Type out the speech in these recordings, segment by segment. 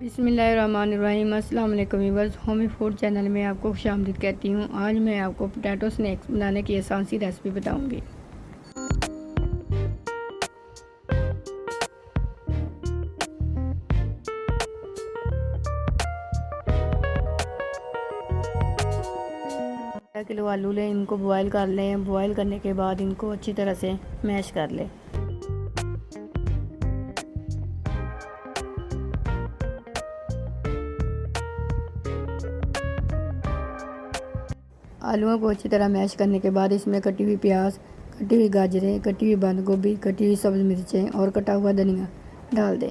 बिस्मिल्लाहिर्रहमानिर्रहीम। अस्सलाम वालेकुम व्यूअर्स, होमी फूड चैनल में आपको खुशामदीद कहती हूँ। आज मैं आपको पोटैटो स्नैक्स बनाने की आसान सी रेसिपी बताऊँगी। आधा किलो आलू लें, इनको बॉयल कर लें। बॉयल करने के बाद इनको अच्छी तरह से मैश कर लें। आलूओं को अच्छी तरह मैश करने के बाद इसमें कटी हुई प्याज, कटी हुई गाजरें, कटी हुई बंद गोभी, कटी हुई सब्ज़ मिर्चें और कटा हुआ धनिया डाल दें।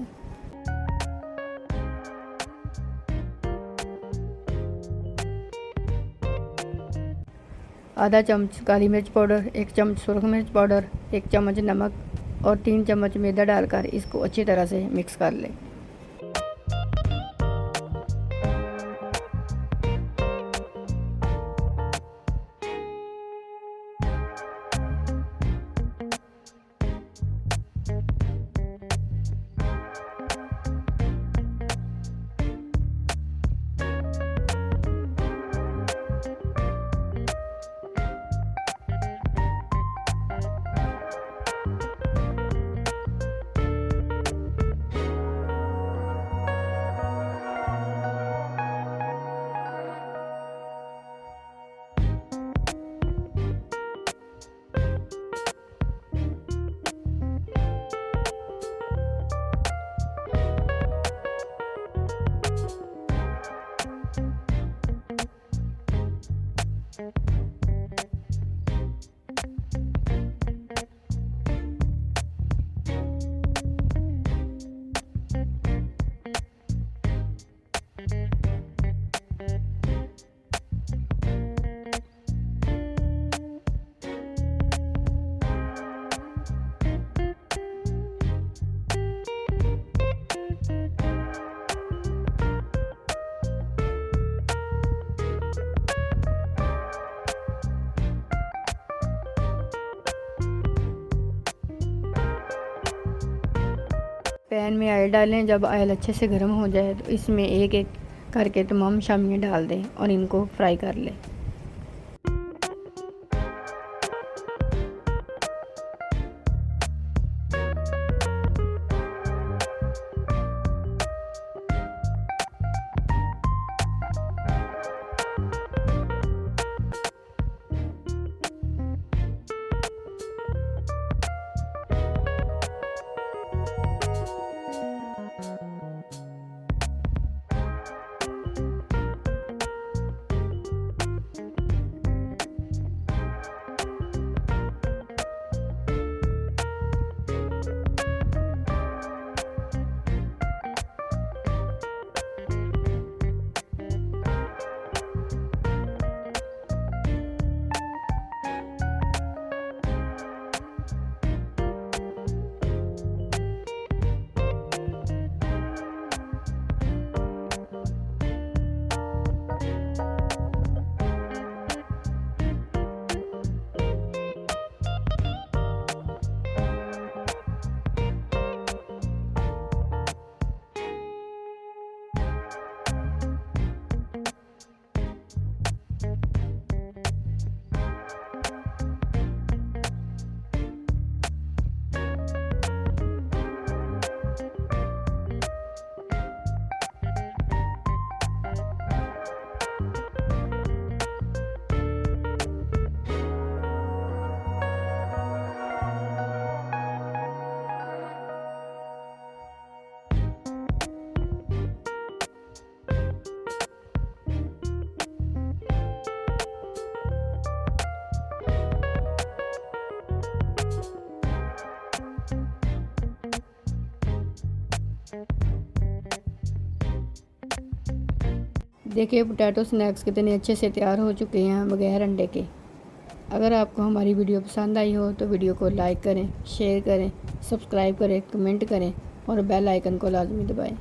आधा चम्मच काली मिर्च पाउडर, 1 चम्मच सुरख मिर्च पाउडर, 1 चम्मच नमक और 3 चम्मच मैदा डालकर इसको अच्छी तरह से मिक्स कर लें। पैन में ऑयल डालें। जब ऑयल अच्छे से गर्म हो जाए तो इसमें एक एक करके तमाम शामियाँ डाल दें और इनको फ्राई कर लें। देखिए पोटैटो स्नैक्स कितने अच्छे से तैयार हो चुके हैं बगैर अंडे के। अगर आपको हमारी वीडियो पसंद आई हो तो वीडियो को लाइक करें, शेयर करें, सब्सक्राइब करें, कमेंट करें और बेल आइकन को लाजमी दबाएं।